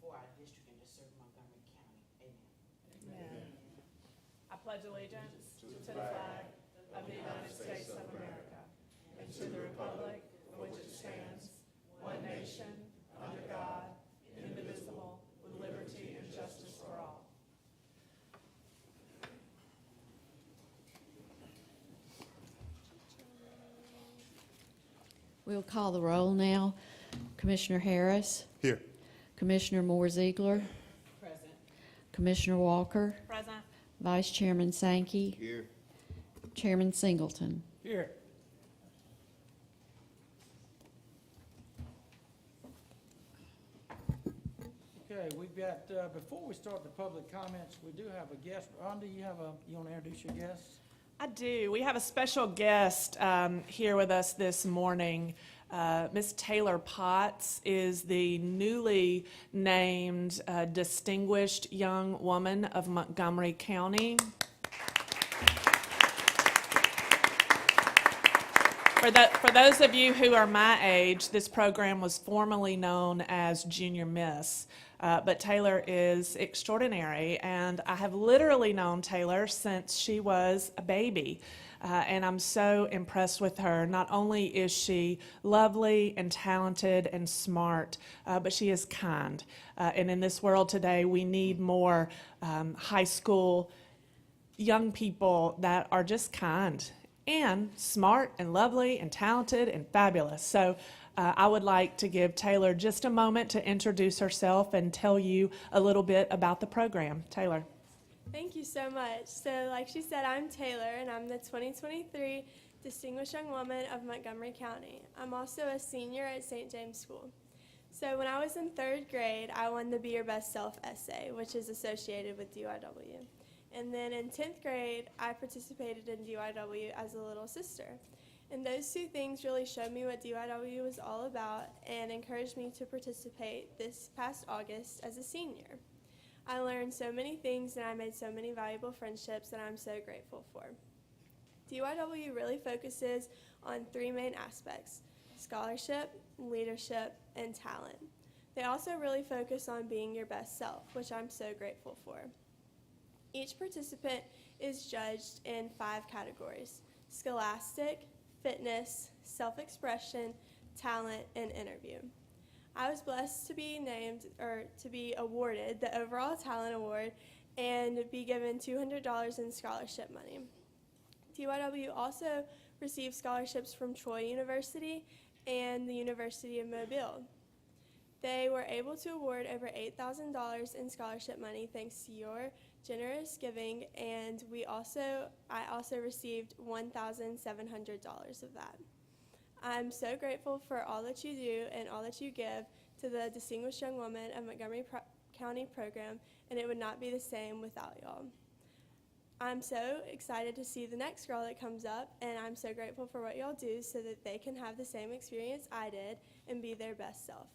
for our district and to serve Montgomery County. Amen. Amen. I pledge allegiance to the flag of the United States of America and to the republic for which it stands, one nation, under God, indivisible, with liberty and justice for all. We'll call the roll now. Commissioner Harris. Here. Commissioner Moore-Zeigler. Present. Commissioner Walker. Present. Vice Chairman Sankey. Here. Chairman Singleton. Here. Okay, we've got, before we start the public comments, we do have a guest. Rhonda, you want to introduce your guests? I do. We have a special guest here with us this morning. Miss Taylor Potts is the newly named Distinguished Young Woman of Montgomery County. For those of you who are my age, this program was formerly known as Junior Miss. But Taylor is extraordinary, and I have literally known Taylor since she was a baby. And I'm so impressed with her. Not only is she lovely and talented and smart, but she is kind. And in this world today, we need more high school young people that are just kind and smart and lovely and talented and fabulous. So I would like to give Taylor just a moment to introduce herself and tell you a little bit about the program. Taylor. Thank you so much. So like she said, I'm Taylor, and I'm the 2023 Distinguished Young Woman of Montgomery County. I'm also a senior at St. James School. So when I was in 3rd grade, I won the Be Your Best Self essay, which is associated with DYW. And then in 10th grade, I participated in DYW as a little sister. And those two things really showed me what DYW was all about and encouraged me to participate this past August as a senior. I learned so many things and I made so many valuable friendships that I'm so grateful for. DYW really focuses on 3 main aspects: scholarship, leadership, and talent. They also really focus on being your best self, which I'm so grateful for. Each participant is judged in 5 categories: scholastic, fitness, self-expression, talent, and interview. I was blessed to be awarded the Overall Talent Award and be given $200 in scholarship money. DYW also received scholarships from Troy University and the University of Mobile. They were able to award over $8,000 in scholarship money thanks to your generous giving, and I also received $1,700 of that. I'm so grateful for all that you do and all that you give to the Distinguished Young Woman of Montgomery County program, and it would not be the same without y'all. I'm so excited to see the next girl that comes up, and I'm so grateful for what y'all do so that they can have the same experience I did and be their best self.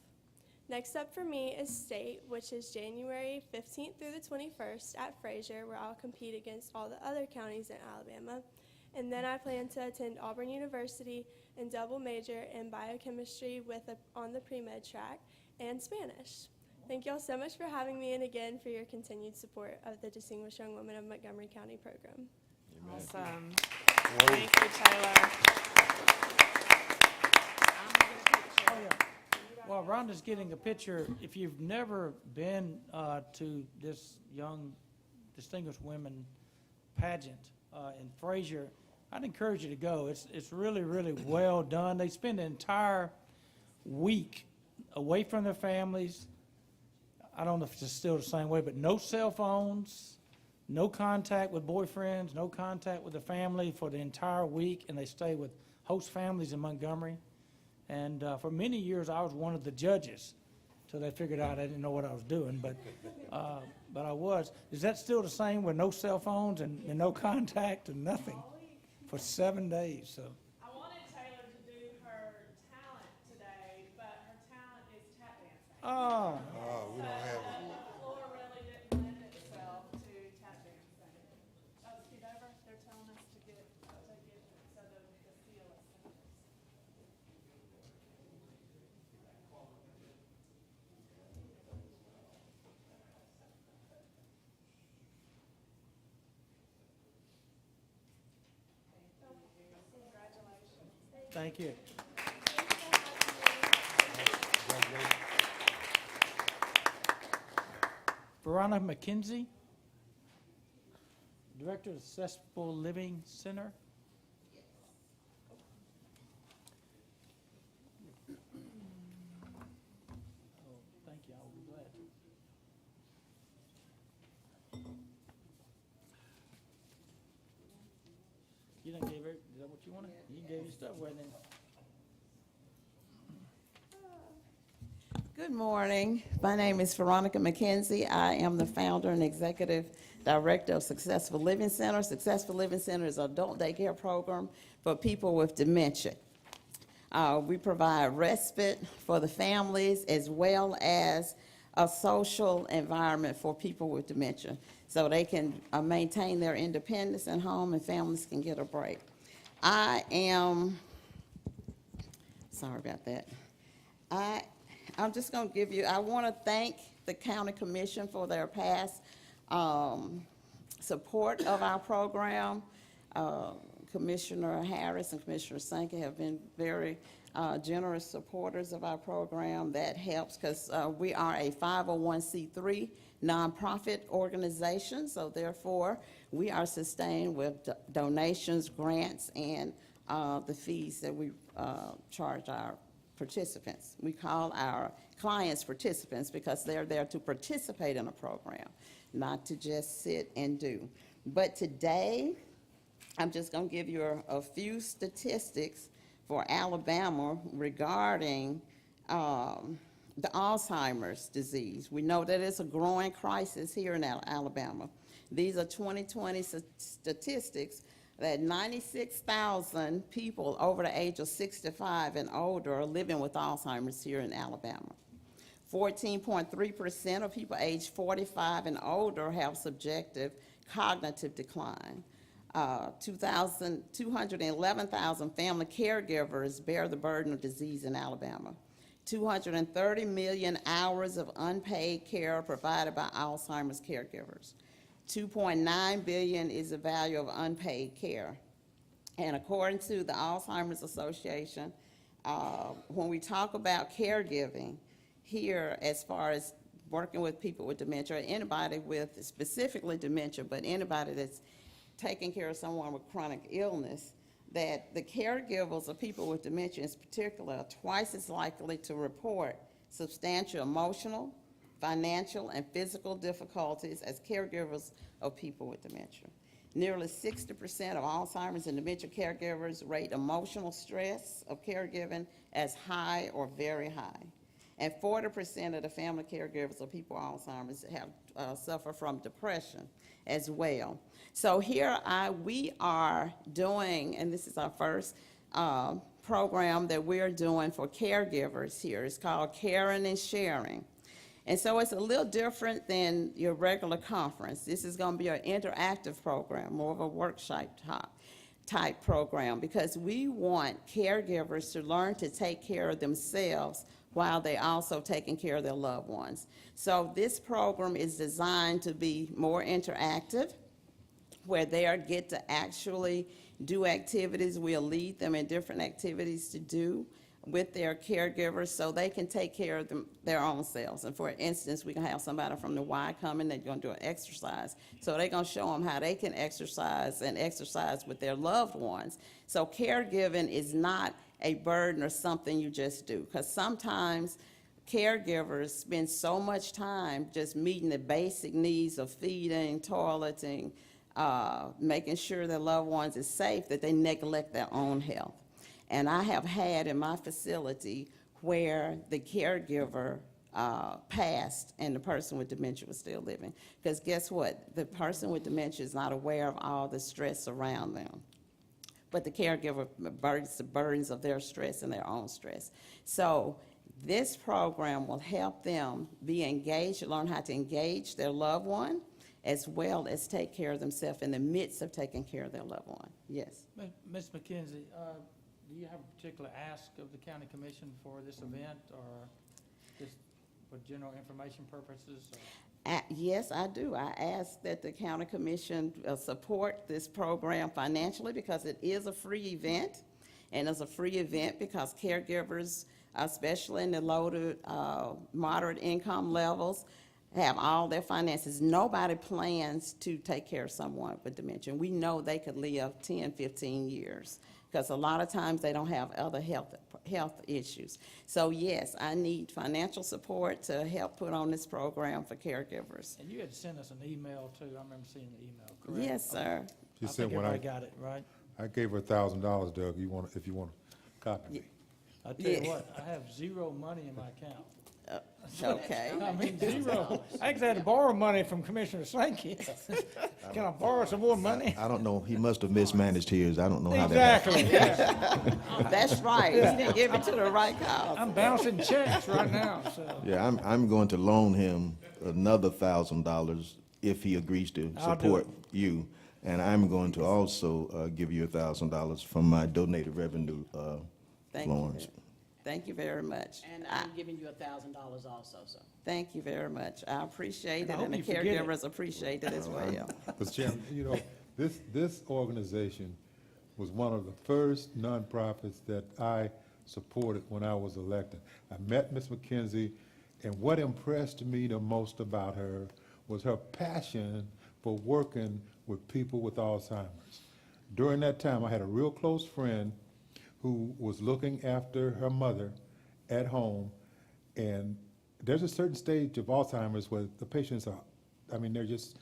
Next up for me is state, which is January 15th through the 21st at Fraser, where I'll compete against all the other counties in Alabama. And then I plan to attend Auburn University and double major in biochemistry on the pre-med track and Spanish. Thank you all so much for having me, and again for your continued support of the Distinguished Young Women of Montgomery County program. Awesome. Thank you, Taylor. Oh, yeah. While Rhonda's getting a picture, if you've never been to this young Distinguished Women pageant in Fraser, I'd encourage you to go. It's really, really well done. They spend an entire week away from their families. I don't know if it's still the same way, but no cell phones, no contact with boyfriends, no contact with the family for the entire week, and they stay with host families in Montgomery. And for many years, I was one of the judges, till they figured out I didn't know what I was doing, but I was. Is that still the same with no cell phones and no contact and nothing for 7 days? So. I wanted Taylor to do her talent today, but her talent is tap dancing. Oh. We don't have it. The floor really didn't lend itself to tap dancing. Oh, scoot over. They're telling us to get so the seal is finished. Thank you. Veronica McKenzie, Director of Accessible Living Center. Oh, thank you, I'll be glad to. You done gave her, is that what you wanted? You gave your stuff away then. Good morning. My name is Veronica McKenzie. I am the founder and executive director of Successful Living Center. Successful Living Center is an adult daycare program for people with dementia. We provide respite for the families as well as a social environment for people with dementia so they can maintain their independence at home and families can get a break. Sorry about that. I'm just going to give you, I want to thank the County Commission for their past support of our program. Commissioner Harris and Commissioner Sankey have been very generous supporters of our program. That helps because we are a 501c3 nonprofit organization, so therefore we are sustained with donations, grants, and the fees that we charge our participants. We call our clients participants because they're there to participate in a program, not to just sit and do. But today, I'm just going to give you a few statistics for Alabama regarding the Alzheimer's disease. We know that it's a growing crisis here in Alabama. These are 2020 statistics that 96,000 people over the age of 65 and older are living with Alzheimer's here in Alabama. 14.3% of people aged 45 and older have subjective cognitive decline. 211,000 family caregivers bear the burden of disease in Alabama. 230 million hours of unpaid care provided by Alzheimer's caregivers. 2.9 billion is the value of unpaid care. And according to the Alzheimer's Association, when we talk about caregiving here, as far as working with people with dementia, or anybody with specifically dementia, but anybody that's taking care of someone with chronic illness, that the caregivers of people with dementia in particular are twice as likely to report substantial emotional, financial, and physical difficulties as caregivers of people with dementia. Nearly 60% of Alzheimer's and dementia caregivers rate emotional stress of caregiving as high or very high. And 40% of the family caregivers of people with Alzheimer's have suffer from depression as well. So here we are doing, and this is our first program that we're doing for caregivers here. It's called Caring and Sharing. And so it's a little different than your regular conference. This is going to be an interactive program, more of a workshop type program, because we want caregivers to learn to take care of themselves while they're also taking care of their loved ones. So this program is designed to be more interactive, where they get to actually do activities. We'll lead them in different activities to do with their caregivers so they can take care of their own selves. And for instance, we can have somebody from the Y come in, they're going to do an exercise. So they're going to show them how they can exercise and exercise with their loved ones. So caregiving is not a burden or something you just do, because sometimes caregivers spend so much time just meeting the basic needs of feeding, toileting, making sure their loved ones is safe, that they neglect their own health. And I have had in my facility where the caregiver passed and the person with dementia was still living. Because guess what? The person with dementia is not aware of all the stress around them. But the caregiver bears the burdens of their stress and their own stress. So this program will help them be engaged, learn how to engage their loved one, as well as take care of themselves in the midst of taking care of their loved one. Yes. Ms. McKenzie, do you have a particular ask of the county commission for this event, or just for general information purposes? Yes, I do. I ask that the county commission support this program financially, because it is a free event, And it's a free event because caregivers, especially in the low to moderate income levels, have all their finances. Nobody plans to take care of someone with dementia. We know they could live 10, 15 years because a lot of times they don't have other health issues. So yes, I need financial support to help put on this program for caregivers. And you had sent us an email too. I remember seeing the email, correct? Yes, sir. She I said think when everybody got it, right? I gave her $1,000, Doug, if you want to copy me. I tell you Yeah. what, I have zero money in my account. Okay. I mean, zero. I actually had to borrow money from Commissioner Sankey. Can I borrow some more money? I don't know, he must have mismanaged his, I don't know how that happened. Exactly, yeah. That's right. You didn't give it to the right cause. I'm bouncing checks right now, so. Yeah, I'm going to loan him another $1,000 if he agrees to I'll do support it. you. And I'm going to also give you $1,000 from my donated revenue, Thank you. Lawrence. Thank you very much. And I'm giving you $1,000 also, so. Thank you very much. I appreciate And I it, hope and the you forget it. caregivers appreciate it as well. Mr. Chairman, you know, this organization was one of the first nonprofits that I supported when I was elected. I met Ms. McKenzie, and what impressed me the most about her was her passion for working with people with Alzheimer's. During that time, I had a real close friend who was looking after her mother at home, and there's a certain stage of Alzheimer's where the patients are, I mean, they're just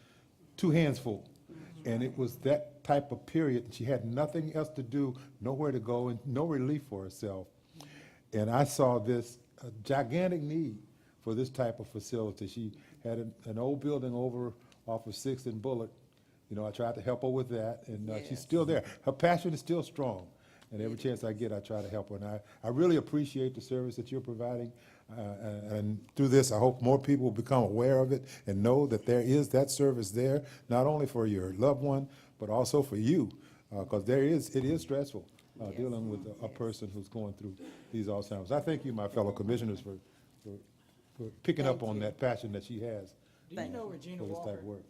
two hands full. And it was that type of period, she had nothing else to do, nowhere to go, and no relief for herself. And I saw this gigantic need for this type of facility. She had an old building over off of 6th and Bullock. You know, I tried to help her with that, and she's still there. Her passion is still strong. And every chance I get, I try to help her. And I really appreciate the service that you're providing. And through this, I hope more people will become aware of it and know that there is that service there, not only for your loved one, but also for you. Because it is stressful dealing with a person who's going through these Alzheimer's. I thank you, my fellow commissioners, for picking up on that passion that she has Do you know Regina for this type Walker? of work.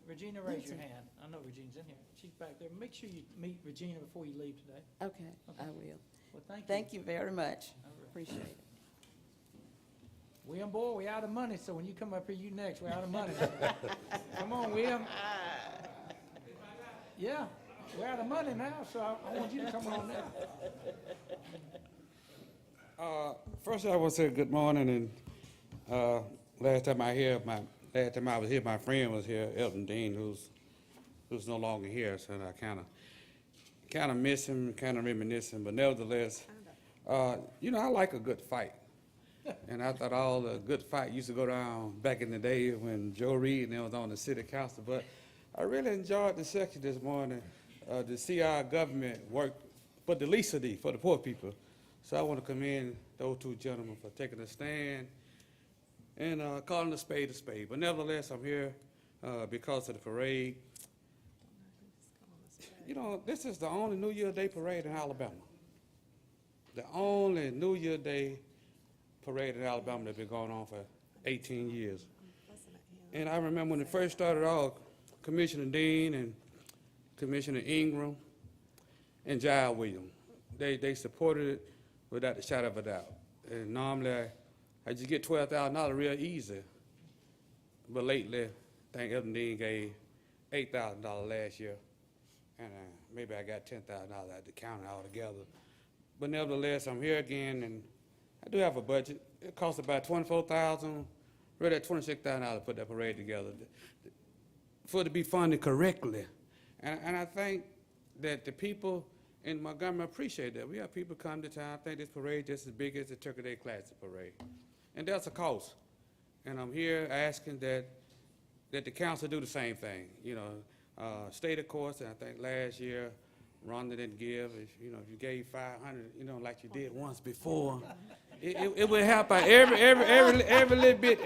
Regina, raise your hand. I know Regina's in here. She's back there. Make sure you meet Regina before you leave today. Okay, I will. Well, thank you. Thank you very much. All right. Appreciate it. William, boy, we out of money, so when you come up here, you next. We're out of money. Come on, William. Yeah, we're out of money now, so I want you to come on now. First, I want to say good morning, and last time I was here, my friend was here, Elton Dean, who's no longer here, so I kind of miss him, kind of reminiscing, but nevertheless, you know, I like a good fight. And I thought all the good fight used to go down back in the day when Joe Reed and them was on the city council. But I really enjoyed the section this morning to see our government work for the least of these, for the poor people. So I want to commend those two gentlemen for taking a stand and calling a spade a spade. But nevertheless, I'm here because of the parade. You know, this is the only New Year Day parade in Alabama. The only New Year Day parade in Alabama that's been going on for 18 years. And I remember when it first started off, Commissioner Dean and Commissioner Ingram and Giles Williams, they supported it without a shadow of a doubt. And normally, I just get $12,000 real easy. But lately, I think Elton Dean gave $8,000 last year. And maybe I got $10,000 at the county altogether. But nevertheless, I'm here again, and I do have a budget. It costs about $24,000, really at $26,000 to put that parade together, for it to be funded correctly. And I think that the people in Montgomery appreciate that. We have people come to town. I think this parade just as big as the Turkey Day Classic parade. And that's a cost. And I'm here asking that the council do the same thing. You know, state of course, and I think last year, Rhonda didn't give. If you gave 500, like you did once before, it would help out every little bit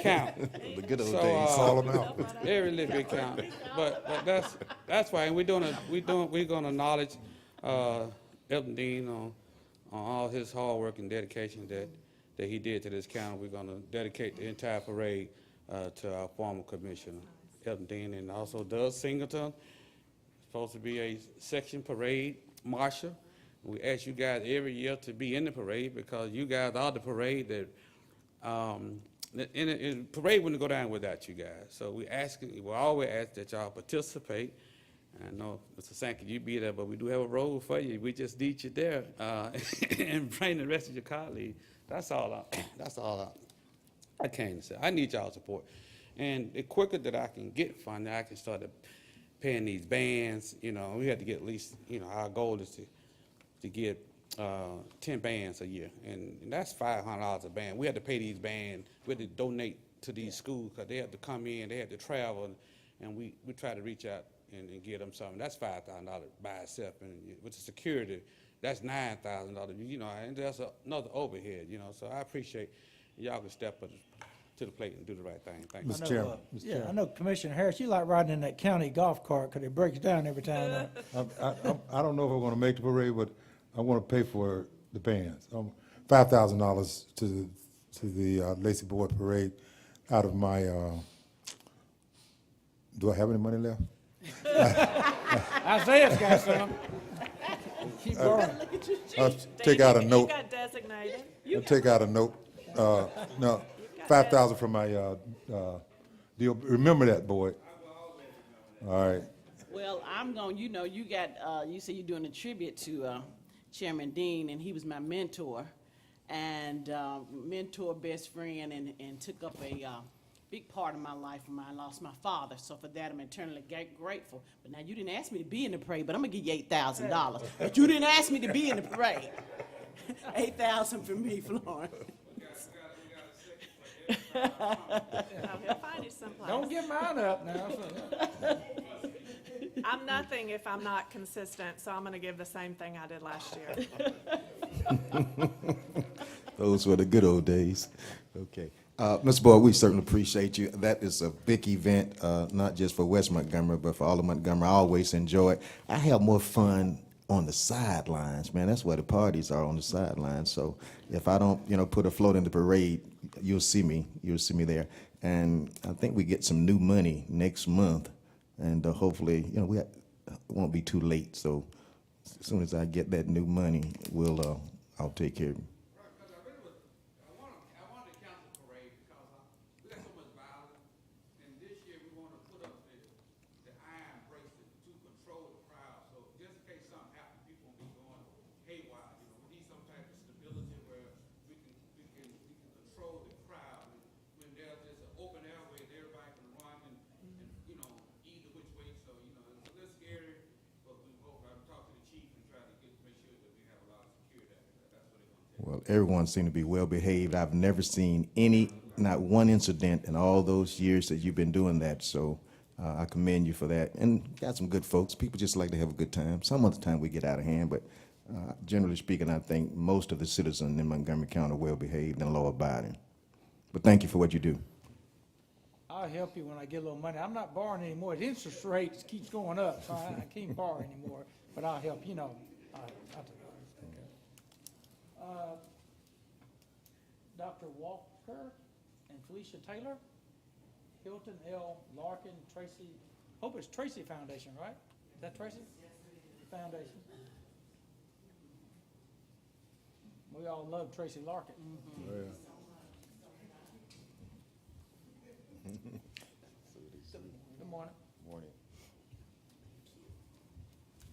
count. The good old So, days. Call them out. Every little bit count. But that's why, and we're gonna acknowledge Elton Dean on all his hard work and dedication that he did to this county. We're gonna dedicate the entire parade to our former commissioner, Elton Dean, and also Doug Singleton. supposed to be a section parade marshal. We ask you guys every year to be in the parade because you guys are the parade that, and parade wouldn't go down without you guys. So we always ask that y'all participate. I know, Mr. Sankey, you be there, but we do have a role for you. We just need you there, and bring the rest of your colleagues. That's all I came to say. I need y'all's support. And the quicker that I can get funding, I can start paying these bands. You know, we have to get at least, you know, our goal is to get 10 bands a year, and that's $500 a band. We had to pay these bands, we had to donate to these schools because they had to come in, they had to travel, and we try to reach out and get them something. That's $5,000 by itself, and with the security, that's $9,000, you know, and that's another overhead, you know, so I appreciate y'all can step up to the plate and do the right thing. Thank you. Mr. Chairman. Mr. Yeah, Chairman. I know Commissioner Harris, you like riding in that county golf cart because it breaks down every time. I don't know if we're gonna make the parade, but I wanna pay for the bands. $5,000 to the Lacey Board Parade out of my, do I have any money left? Isaiah's got some. Keep going. I'll take out a You note. got designated. I'll take out a note. No, 5,000 from my deal. Remember that, boy. All right. Well, I'm going, you know, you said you're doing a tribute to Chairman Dean, and he was my mentor, and mentor, best friend, and took up a big part of my life when I lost my father. So for that, I'm eternally grateful. But now, you didn't ask me to be in the parade, but I'm going to give you $8,000. But you didn't ask me to be in the parade. $8,000 for me, Florence. He'll find you someplace. Don't get mine up now. I'm nothing if I'm not consistent, so I'm going to give the same thing I did last year. Those were the good old days. Okay. Mr. Boyd, we certainly appreciate you. That is a big event, not just for West Montgomery, but for all of Montgomery. I always enjoy it. I have more fun on the sidelines, man. That's where the parties are, on the sidelines. So if I don't, you know, put a float in the parade, you'll see me. You'll see me there. And I think we get some new money next month, and hopefully, you know, it won't be too late. So as soon as I get that new money, I'll take care of it. I wanted to cancel the parade because we got so much violence, and this year we want to put up the iron bracelet to control the crowd. So just in case something happens, people won't be going haywire. You know, we need some type of stability where we can control the crowd. And when there's just an open airway, everybody can run and you know, either which way. So you know, it's a little scary, but we hope. I'll talk to the chief and try to make sure that we have a lot of security. That's what they're going to take. Well, everyone seemed to be well behaved. I've never seen not one incident in all those years that you've been doing that. So I commend you for that. And got some good folks. People just like to have a good time. Some of the time we get out of hand, but generally speaking, I think most of the citizens in Montgomery County are well behaved and law abiding. But thank you for what you do. I'll help you when I get a little money. I'm not borrowing anymore. The interest rate keeps going up, so I can't borrow anymore. But I'll help, you know. I'll take it. Dr. Walker and Felicia Taylor, Hilton L. Larkin, Tracy, hope it's Tracy Foundation, right? Is that Tracy? Foundation. We all love Tracy Larkin. Oh, yeah. Good morning. Morning.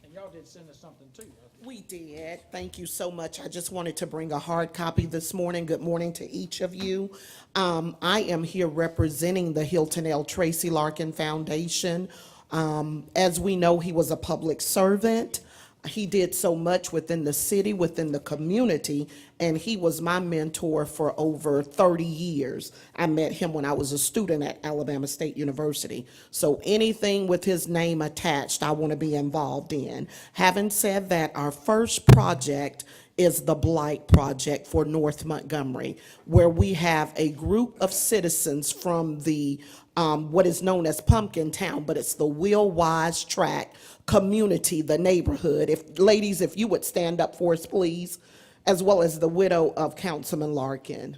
And y'all did send us something too. We did. Thank you so much. I just wanted to bring a hard copy this morning. Good morning to each of you. I am here representing the Hilton L. Tracy Larkin Foundation. As we know, he was a public servant. He did so much within the city, within the community, and he was my mentor for over 30 years. I met him when I was a student at Alabama State University. So anything with his name attached, I want to be involved in. Having said that, our first project is the Blight Project for North Montgomery, where we have a group of citizens from the what is known as Pumpkin Town, but it's the Will Wise Tract community, the neighborhood. Ladies, if you would stand up for us, please, as well as the widow of Councilman Larkin.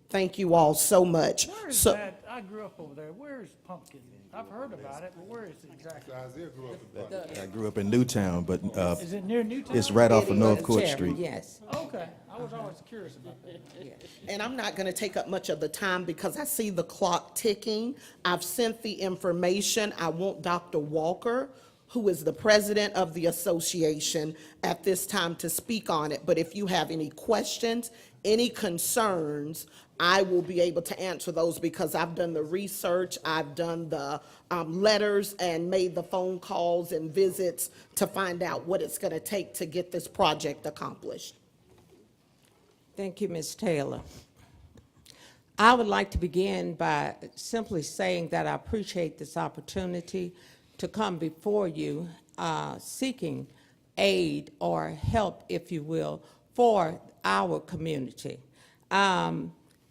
Thank you all so much. Where is So, that? I grew up over there. Where's Pumpkin? I've heard about it, but where is it exactly? Isaiah grew up in Buckner. I grew up in Newtown, but Is it near Newtown? it's right off of It North is, Court Chairman, Street. Yes. Okay, I was always curious about that. And I'm not going to take up much of the time because I see the clock ticking. I've sent the information. I want Dr. Walker, who is the president of the association, at this time to speak on it. But if you have any questions, any concerns, I will be able to answer those because I've done the research, I've done the letters and made the phone calls and visits to find out what it's going to take to get this project accomplished. Thank you, Ms. Taylor. I would like to begin by simply saying that I appreciate this opportunity to come before you seeking aid or help, if you will, for our community.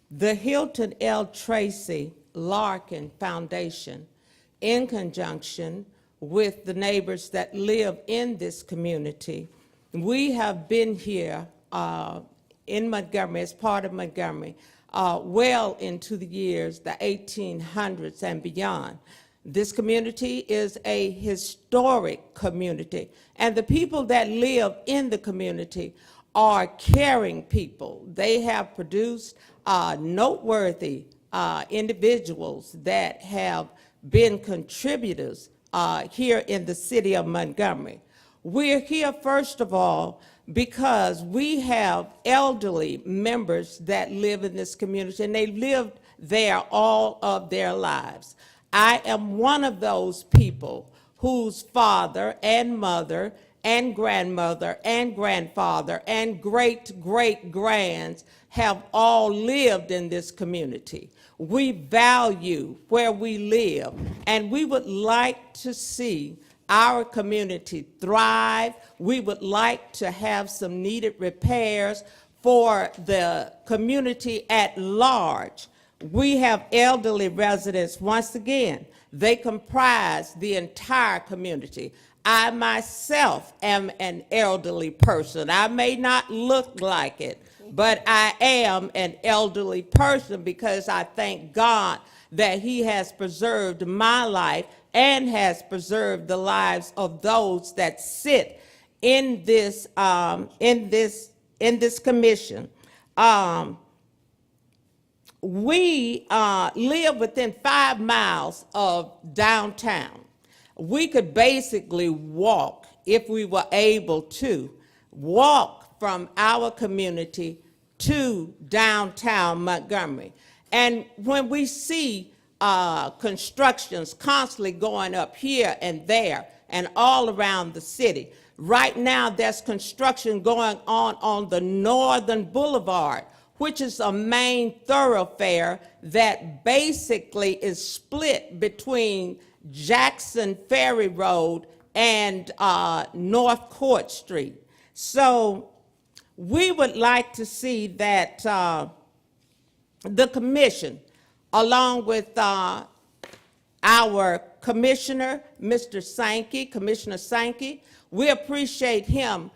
The Hilton L. Tracy Larkin Foundation, in conjunction with the neighbors that live in this community, we have been here in Montgomery, as part of Montgomery, well into the years, the 1800s and beyond. This community is a historic community, and the people that live in the community are caring people. They have produced noteworthy individuals that have been contributors here in the city of Montgomery. We're here, first of all, because we have elderly members that live in this community, and they've lived there all of their lives. I am one of those people whose father and mother and grandmother and grandfather and great-great-grands have all lived in this community. We value where we live, and we would like to see our community thrive. We would like to have some needed repairs for the community at large. We have elderly residents, once again, they comprise the entire community. I myself am an elderly person. I may not look like it, but I am an elderly person because I thank God that He has preserved my life and has preserved the lives of those that sit in this commission. We live within 5 miles of downtown. We could basically walk, if we were able to, walk from our community to downtown Montgomery. And when we see constructions constantly going up here and there and all around the city, right now there's construction going on the Northern Boulevard, which is a main thoroughfare that basically is split between Jackson Ferry Road and North Court Street. So we would like to see that the commission, along with our commissioner, Mr. Sankey, Commissioner Sankey, we appreciate him.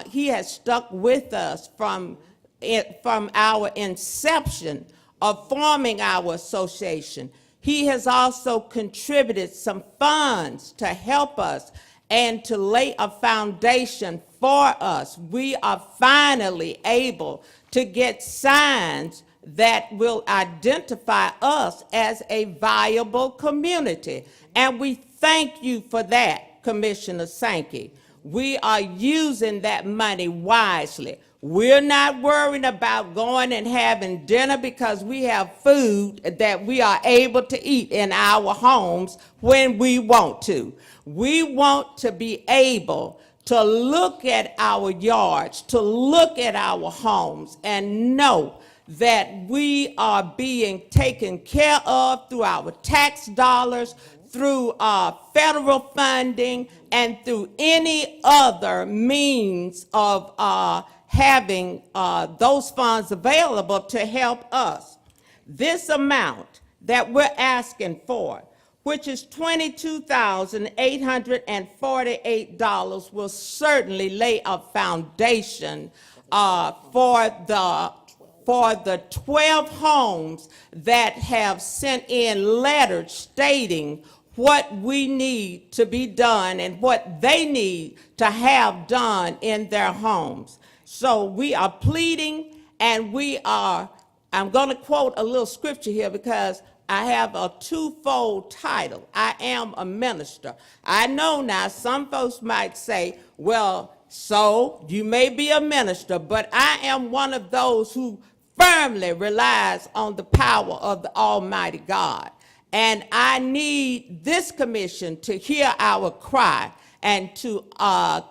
He has stuck with us from our inception of forming our association. He has also contributed some funds to help us and to lay a foundation for us. We are finally able to get signs that will identify us as a viable community. And we thank you for that, Commissioner Sankey. We are using that money wisely. We're not worrying about going and having dinner because we have food that we are able to eat in our homes when we want to. We want to be able to look at our yards, to look at our homes, and know that we are being taken care of through our tax dollars, through federal funding, and through any other means of having those funds available to help us. This amount that we're asking for, which is $22,848, will certainly lay a foundation for the for the 12 homes that have sent in letters stating what we need to be done and what they need to have done in their homes. So we are pleading, and I'm going to quote a little scripture here because I have a twofold title. I am a minister. I know now some folks might say, well, so you may be a minister, but I am one of those who firmly relies on the power of the Almighty God. And I need this commission to hear our cry and to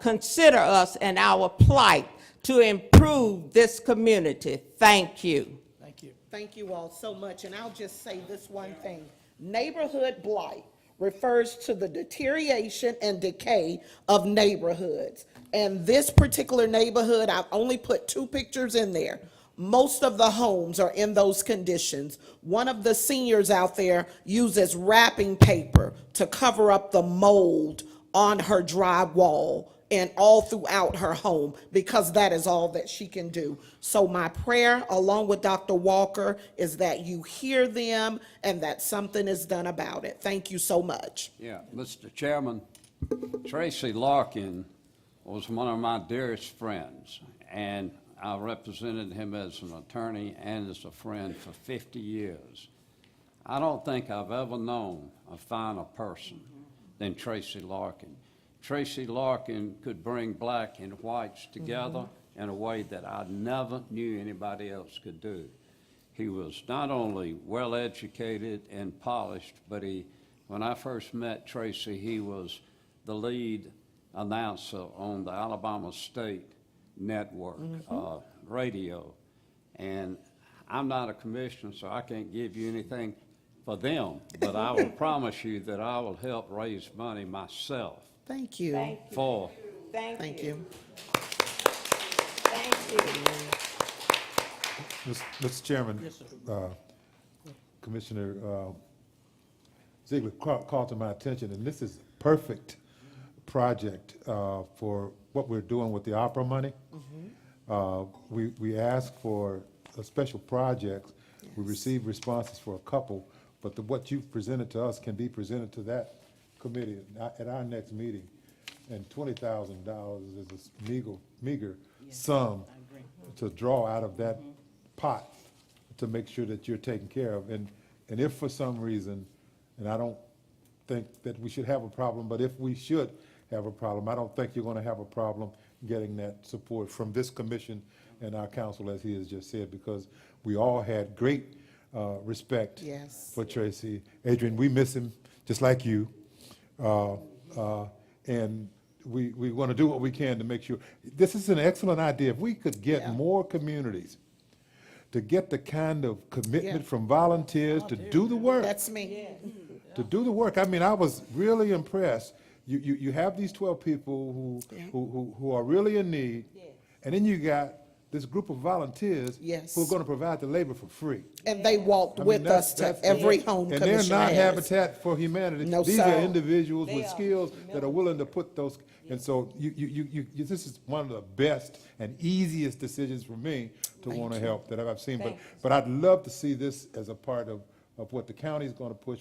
consider us and our plight to improve this community. Thank you. Thank you. Thank you all so much, and I'll just say this one thing. Neighborhood blight refers to the deterioration and decay of neighborhoods. And this particular neighborhood, I've only put 2 pictures in there. Most of the homes are in those conditions. One of the seniors out there uses wrapping paper to cover up the mold on her drywall and all throughout her home, because that is all that she can do. So my prayer, along with Dr. Walker, is that you hear them and that something is done about it. Thank you so much. Yeah, Mr. Chairman, Tracy Larkin was one of my dearest friends, and I represented him as an attorney and as a friend for 50 years. I don't think I've ever known a finer person than Tracy Larkin. Tracy Larkin could bring black and whites together in a way that I never knew anybody else could do. He was not only well-educated and polished, but when I first met Tracy, he was the lead announcer on the Alabama State Network radio. And I'm not a commissioner, so I can't give you anything for them, but I will promise you that I will help raise money myself. Thank you. Thank you. For Thank you. Thank you. Mr. Chairman, Commissioner Ziegler called to my attention, and this is a perfect project for what we're doing with the opera money. We asked for a special projects. We received responses for a couple, but what you've presented to us can be presented to that committee at our next meeting. And $20,000 is a meager sum to draw out of that pot to make sure that you're taken care of. And if for some reason, and I don't think that we should have a problem, but if we should have a problem, I don't think you're going to have a problem getting that support from this commission and our council, as he has just said, because we all had great respect for Tracy. Adrian, we miss him just like you. And we want to do what we can to make sure. This is an excellent idea. If we could get more communities to get the kind of commitment from volunteers to do the work. That's me. To do the work. I mean, I was really impressed. You have these 12 people who are really in need, and then you got this group of volunteers who are going to provide the labor for free. And they walked with us to every home, and Commissioner they're not Harris. Habitat for Humanity. No, These sir. are individuals with skills that are willing to put those. And so this is one of the best and easiest decisions for me to want to help that I've seen. But I'd love to see this as a part of what the county is going to push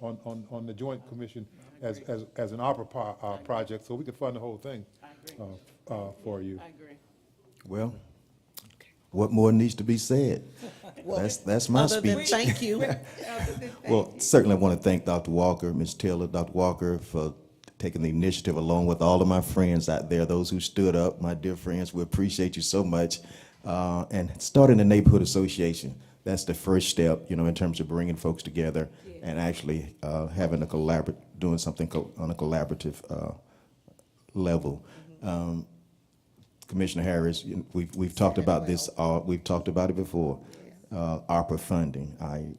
on the Joint Commission as an opera project, so we can fund the whole thing for you. I agree. Well, what more needs to be said? That's my Other than speech. thank you. Well, certainly I want to thank Dr. Walker, Ms. Taylor, Dr. Walker, for taking the initiative along with all of my friends out there, those who stood up, my dear friends. We appreciate you so much. And starting the neighborhood association, that's the first step, in terms of bringing folks together and actually having doing something on a collaborative level. Commissioner Harris, we've talked about this. We've talked about it before. ARPA funding.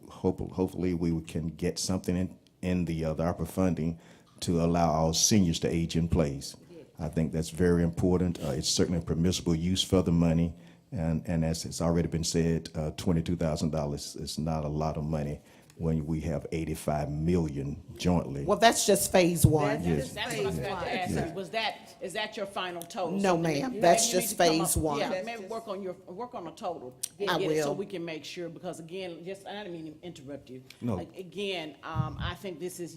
Hopefully we can get something in the ARPA funding to allow our seniors to age in place. I think that's very important. It's certainly a permissible use for the money, and as it's already been said, $22,000 is not a lot of money when we have 85 million jointly. Well, that's just phase one. Yes. That's what I was about to ask you. Is that your final total? No, So ma'am. maybe That's you need just to come phase up- one. Yeah, maybe work on a total. I Get it so will. we can make sure, because again, I didn't mean to interrupt you. No. Like, again, I think this is,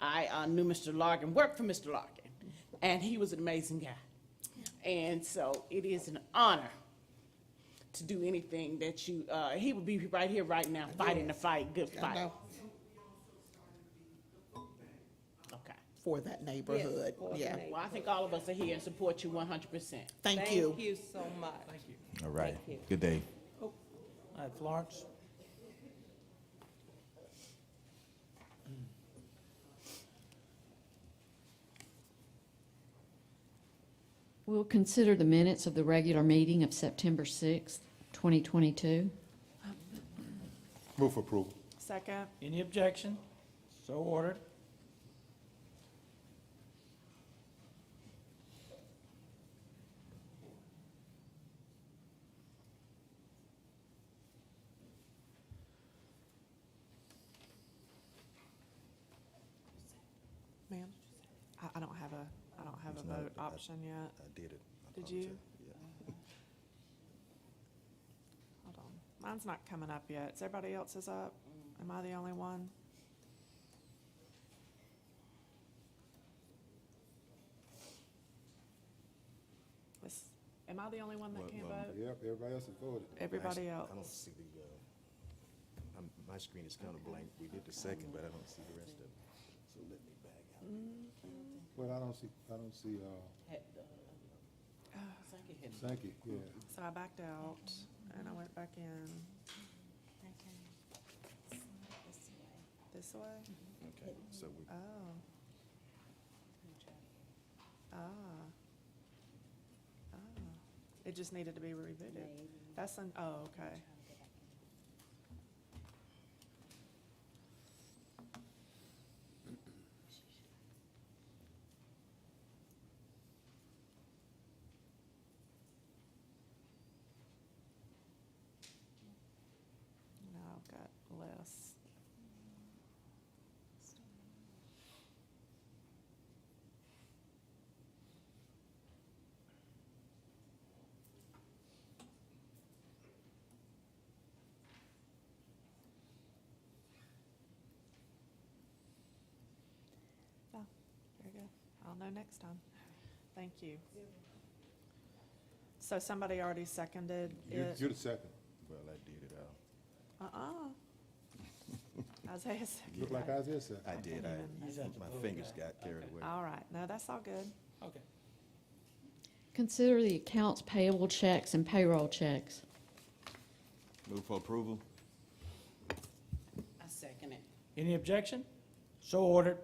I knew Mr. Larkin, worked for Mr. Larkin, and he was an amazing guy. And so it is an honor to do anything that he would be right here, right now, fighting the fight, good I fight. know. Okay. For that neighborhood, yeah. Well, I think all of us are here and support you 100%. Thank you. Thank you so much. All right, Thank you. good day. All right, Florence. We'll consider the minutes of the regular meeting of September 6th, 2022. Move for approval. Second. Any objection? So ordered. Ma'am? I don't have a It's not- vote option yet. I did it. I Did you? apologize. Yeah. Hold on. Mine's not coming up yet. Is everybody else's up? Am I the only one? Am I the only one that can't vote? Yep, everybody else has voted. Everybody I don't else? see the, my screen is kind of blank. We did the second, but I don't see the rest of it. So let me back out. Well, I don't see, Sankey, yeah. So I backed out and I went back in. This way? Okay, so we, Oh. Ah. Oh. It just needed to be rebooted. That's an, oh, okay. Now I've got less. Oh, very good. I'll know next time. Thank you. So somebody already seconded it? You're the second. well, I did it all. Isaiah seconded. Look like Isaiah said. I did, my fingers got carried away. All right, no, that's all good. Okay. Consider the accounts payable checks and payroll checks. Move for approval? I second it. Any objection? So ordered.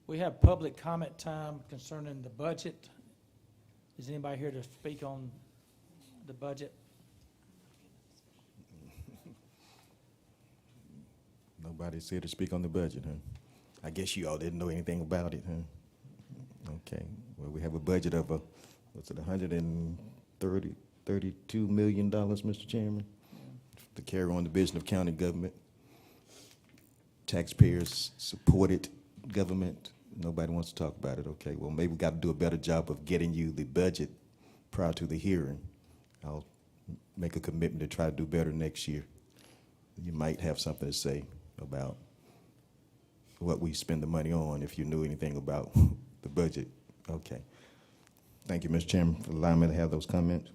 We have public comment time concerning the budget. Is anybody here to speak on the budget? Nobody's here to speak on the budget, huh? I guess you all didn't know anything about it, huh? Okay, well, we have a budget of, what's it, $132 million, Mr. Chairman? To carry on the vision of county government. Taxpayers supported government. Nobody wants to talk about it. Okay, well, maybe we got to do a better job of getting you the budget prior to the hearing. I'll make a commitment to try to do better next year. You might have something to say about what we spend the money on if you knew anything about the budget. Okay. Thank you, Mr. Chairman, for allowing me to have those comments.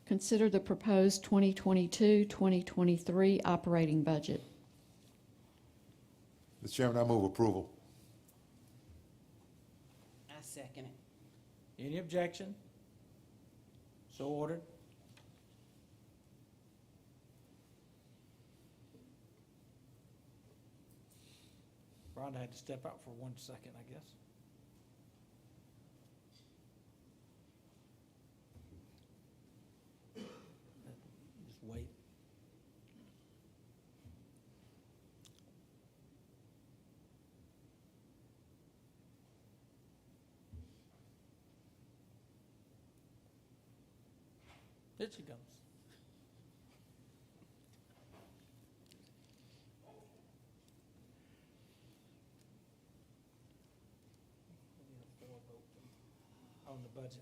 Consider the proposed 2022-2023 operating budget. Mr. Chairman, I move approval. I second it. Any objection? So ordered. Rhonda had to step out for 1 second, I guess. Just wait. There she comes. On the budget.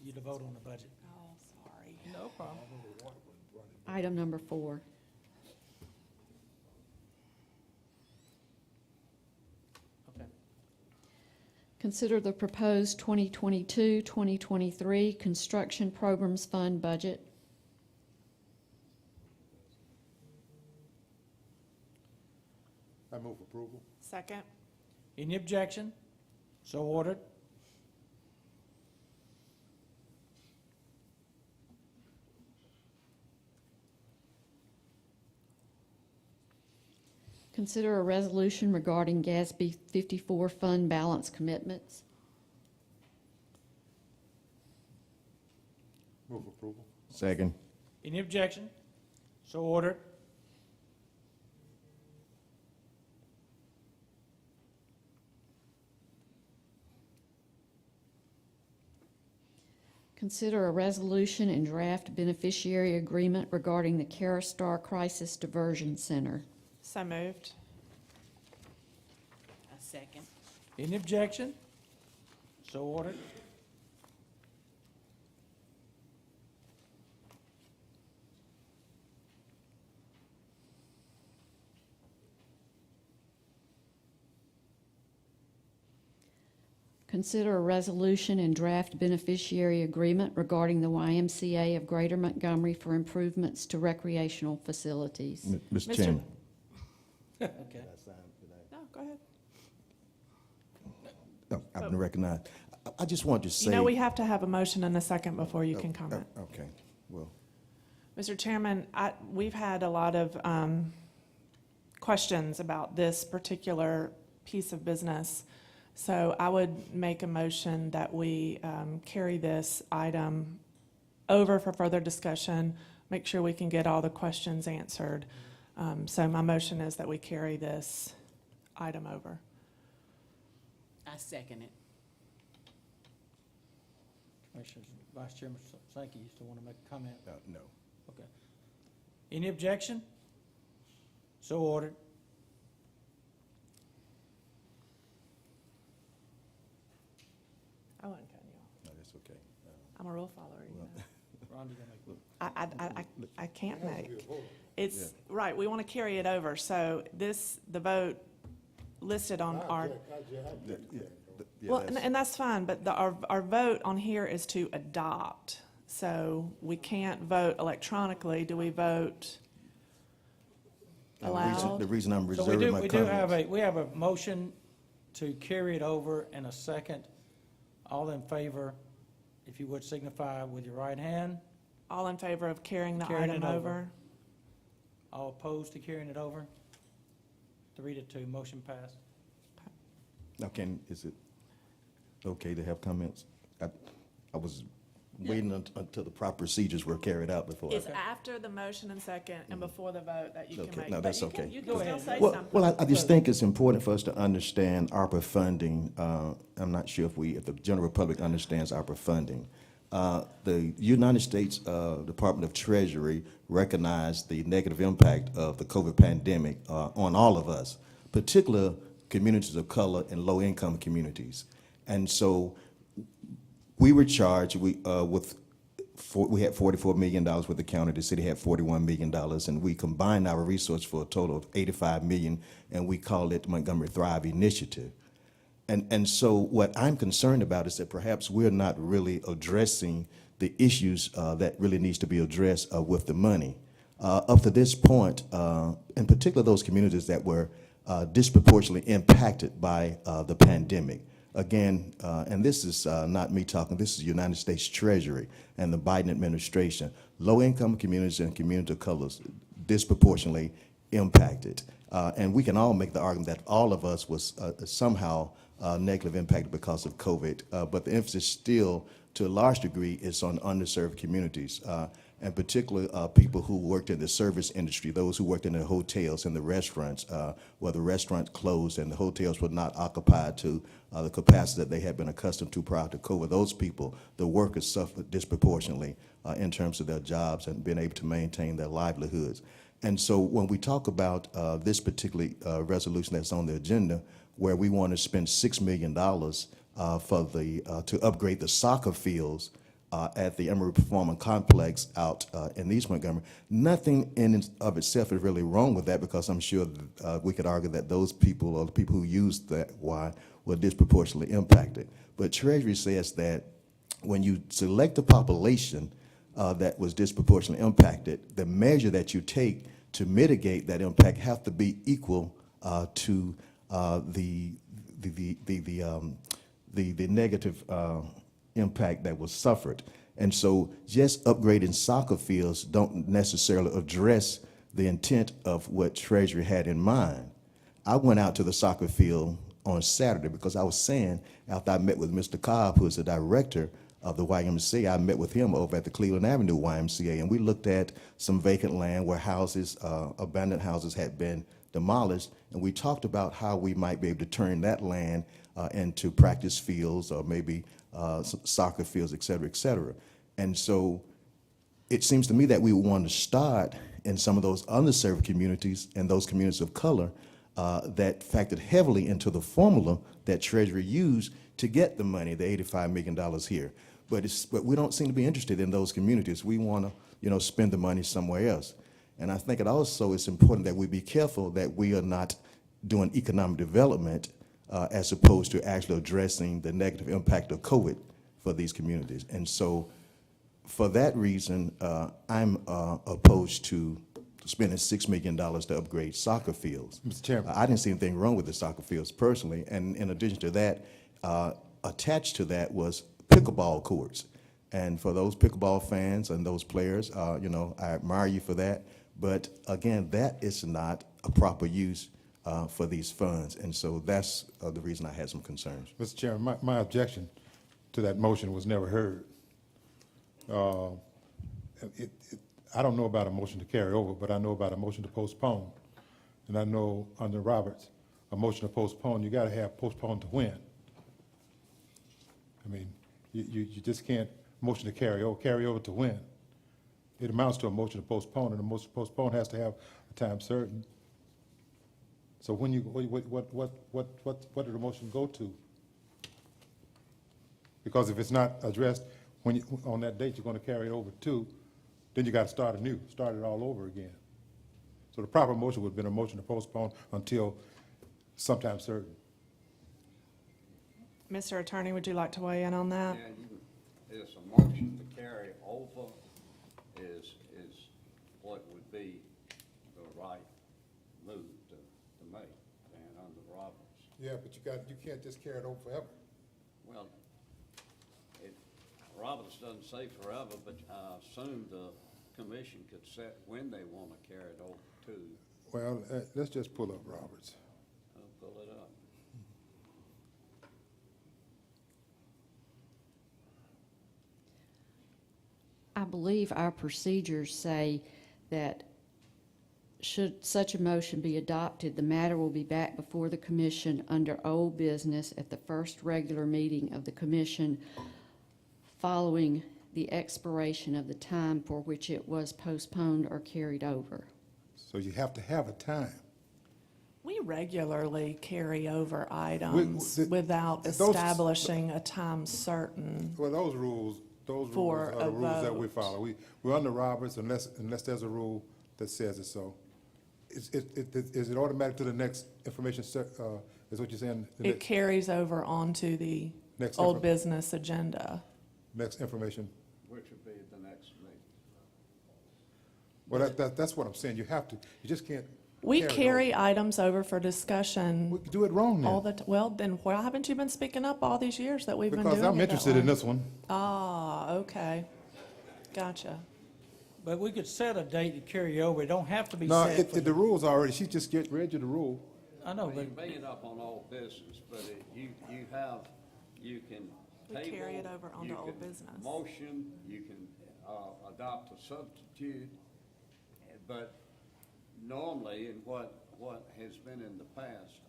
You to vote on the budget. Oh, sorry. No problem. Item number 4. Okay. Consider the proposed 2022-2023 Construction Programs Fund budget. I move approval. Second. Any objection? So ordered. Consider a resolution regarding GASB 54 fund balance commitments. Move approval. Second. Any objection? So ordered. Consider a resolution and draft beneficiary agreement regarding the Carastar Crisis Diversion Center. So moved. A second. Any objection? So ordered. Consider a resolution and draft beneficiary agreement regarding the YMCA of Greater Montgomery for improvements to recreational facilities. Mr. Mr. Chairman. Okay. No, go ahead. No, I've been recognized. I just want to say. You know, we have to have a motion and a second before you can comment. Okay, well, Mr. Chairman, we've had a lot of questions about this particular piece of business. So I would make a motion that we carry this item over for further discussion, make sure we can get all the questions answered. So my motion is that we carry this item over. I second it. Commissioners, Vice Chairman Sankey, you still want to make a comment? no. Okay. Any objection? So ordered. I wasn't cutting you off. No, that's okay. I'm a rule follower, you know. Rhonda, you gonna make I can't make. It's, right, we want to carry it over, so the vote listed on our, well, and that's fine, but our vote on here is to adopt. So we can't vote electronically. Do we vote aloud? The reason I'm So reserving my comments. we have a motion to carry it over and a second. All in favor, if you would signify with your right hand. All in favor of carrying the Carrying item it over. over? All opposed to carrying it over? 3-2, motion passed. Now, is it okay to have comments? I was waiting until the proper procedures were carried out before. It's after the motion and second and before the vote that you can Okay, make. no, But that's you can- okay. You Go can still ahead. say Well, something. I just think it's important for us to understand ARPA funding. I'm not sure if the general public understands ARPA funding. The United States Department of Treasury recognized the negative impact of the COVID pandemic on all of us, particularly communities of color and low-income communities. And so we were charged we had $44 million with the county. The city had $41 million, and we combined our resources for a total of $85 million, and we called it Montgomery Thrive Initiative. And so what I'm concerned about is that perhaps we're not really addressing the issues that really needs to be addressed with the money. Up to this point, in particular those communities that were disproportionately impacted by the pandemic. Again, and this is not me talking, this is the United States Treasury and the Biden administration. Low-income communities and community of colors disproportionately impacted. And we can all make the argument that all of us was somehow negatively impacted because of COVID. But the emphasis still, to a large degree, is on underserved communities, and particularly people who worked in the service industry, those who worked in the hotels and the restaurants, where the restaurants closed and the hotels were not occupied to the capacity that they had been accustomed to prior to COVID. Those people, the workers, suffered disproportionately in terms of their jobs and being able to maintain their livelihoods. And so when we talk about this particular resolution that's on the agenda, where we want to spend $6 million for to upgrade the soccer fields at the Emory Performance Complex out in East Montgomery, nothing in and of itself is really wrong with that, because I'm sure we could argue that those people, or the people who used that Y, were disproportionately impacted. But Treasury says that when you select a population that was disproportionately impacted, the measure that you take to mitigate that impact have to be equal to the negative impact that was suffered. And so just upgrading soccer fields don't necessarily address the intent of what Treasury had in mind. I went out to the soccer field on Saturday because I was saying, after I met with Mr. Cobb, who is the director of the YMCA, I met with him over at the Cleveland Avenue YMCA, and we looked at some vacant land where houses, abandoned houses had been demolished, and we talked about how we might be able to turn that land into practice fields, or maybe soccer fields, et cetera, et cetera. And so it seems to me that we want to start in some of those underserved communities and those communities of color that factored heavily into the formula that Treasury used to get the money, the $85 million here. But we don't seem to be interested in those communities. We want to, spend the money somewhere else. And I think it also is important that we be careful that we are not doing economic development as opposed to actually addressing the negative impact of COVID for these communities. And so for that reason, I'm opposed to spending $6 million to upgrade soccer fields. Mr. Chairman. I didn't see anything wrong with the soccer fields personally. And in addition to that, attached to that was pickleball courts. And for those pickleball fans and those players, I admire you for that. But again, that is not a proper use for these funds. And so that's the reason I had some concerns. Mr. Chairman, my objection to that motion was never heard. I don't know about a motion to carry over, but I know about a motion to postpone. And I know under Roberts, a motion to postpone, you gotta have postpone to win. I mean, you just can't motion to carry over to win. It amounts to a motion to postpone, and a motion to postpone has to have a time certain. So when what did the motion go to? Because if it's not addressed on that date, you're going to carry it over to, then you got to start it all over again. So the proper motion would have been a motion to postpone until sometime certain. Mr. Attorney, would you like to weigh in on that? Yeah, it's a motion to carry over is what would be the right move to make, and under Roberts. Yeah, but you can't just carry it over forever. Well, Roberts doesn't say forever, but I assume the commission could set when they want to carry it over to. Well, let's just pull up Roberts. I'll pull it up. I believe our procedures say that should such a motion be adopted, the matter will be back before the commission under old business at the first regular meeting of the commission following the expiration of the time for which it was postponed or carried over. So you have to have a time. We regularly carry over items without those- establishing a time certain. Well, those rules For are the a rules that we vote. follow. We're under Roberts unless there's a rule that says it so. Is it automatic to the next information, is what you're saying? The It carries over onto the Next old info- business agenda. next information? Which would be the next meeting. Well, that's what I'm saying. You just can't. We carry it carry items over for discussion We do it wrong all then. well, then why haven't you been speaking up all these years that we've been doing it Because I'm that interested in way? this one. Ah, okay. Gotcha. But we could set a date to carry over. It don't have to be No, set for the rules already, she just read you the rule. I know, You but can bring it up on old business, but you can We table. carry it over onto you old can business. Motion, you can adopt a substitute, but normally, and what has been in the past,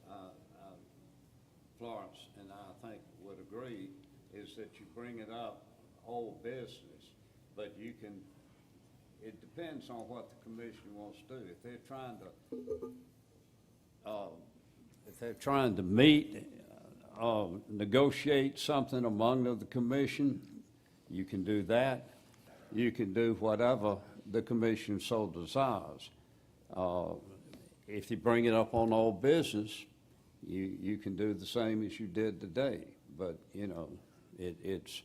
Florence and I think would agree, is that you bring it up old business, but you can, it depends on what the commission wants to do. If they're trying to meet, negotiate something among the commission, you can do that. You can do whatever the commission so desires. If you bring it up on old business, you can do the same as you did today. But, you know, it's.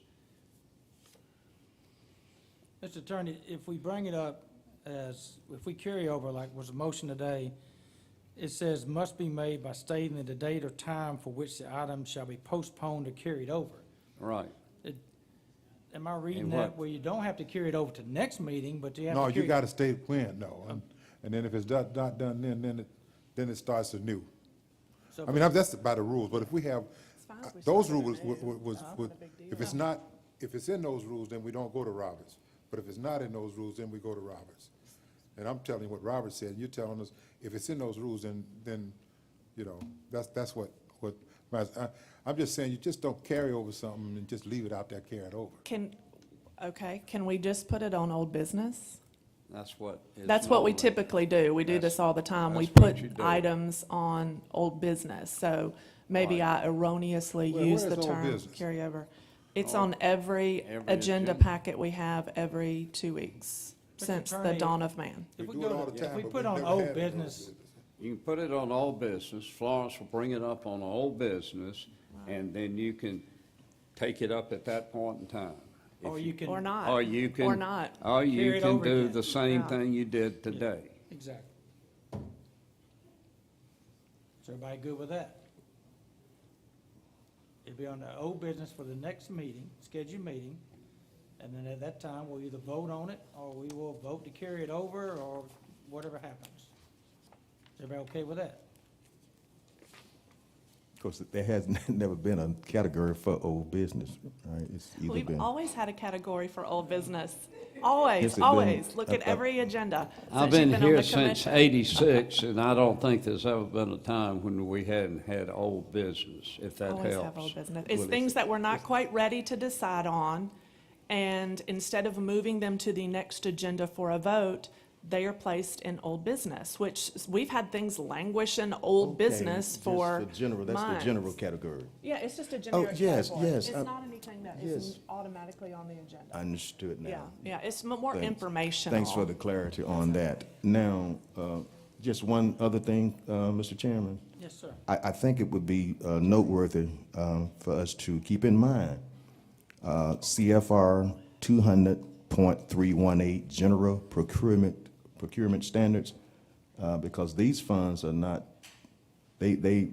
Mr. Attorney, if we bring it up if we carry over, like was a motion today, it says must be made by stating the date or time for which the item shall be postponed or carried over. Right. Am I reading And that what? where you don't have to carry it over to the next meeting, but you have to No, carry? you gotta state when, no, and then if it's not done, then it starts anew. So- I mean, that's by the rules, but if we have, fine if we those start rules it would, if it's not, if it's in those rules, then we don't go to Roberts. But if it's not in those rules, then we go to Roberts. And I'm telling you what Robert said, you're telling us, if it's in those rules, then, you know, that's what, I'm just saying, you just don't carry over something and just leave it out there carried over. Can we just put it on old business? That's what. is That's what we normally- typically do. We do this all the time. We that's what put you do. items on old business. So maybe I erroneously Where used is the old term business? carryover. It's on every Every agenda agenda. packet we have every 2 weeks Mr. since the Attorney, dawn of man. If we do it go all to- the time, If we but put we've on never old had it on old business, You can put it on old business, Florence will bring it up on old business, and then you can take it up at that point in time. If or you can. Or not. Or you can. Or not. Or you Carry it can over do again. the same Yeah. thing you did today. Exactly. Is everybody good with that? It'll be on the old business for the next meeting, scheduled meeting, and then at that time, we'll either vote on it, or we will vote to carry it over, or whatever happens. Is everybody okay with that? Of course, there has never been a category for old business, right? It's either We've been. always had a category for old business. Always, Has it been- always. Look at every agenda I've since you've been been on here the since commission. '86, and I don't think there's ever been a time when we hadn't had old business, if that Always have old helps. business. It's Well, things that we're not quite ready to decide on, and instead of moving them to the next agenda for a vote, they are placed in old business, which we've had things languish in old Okay, business just for general, that's the general months. category. Yeah, it's just a generic yes, category. yes, It's I- not anything that yes. is automatically on the agenda. Understood now. Yeah, it's more Thanks. informational. Thanks for the clarity on that. Now, just one other thing, Mr. Chairman. Yes, sir. I think it would be noteworthy for us to keep in mind CFR 200.318 General Procurement Standards, because these funds are not, they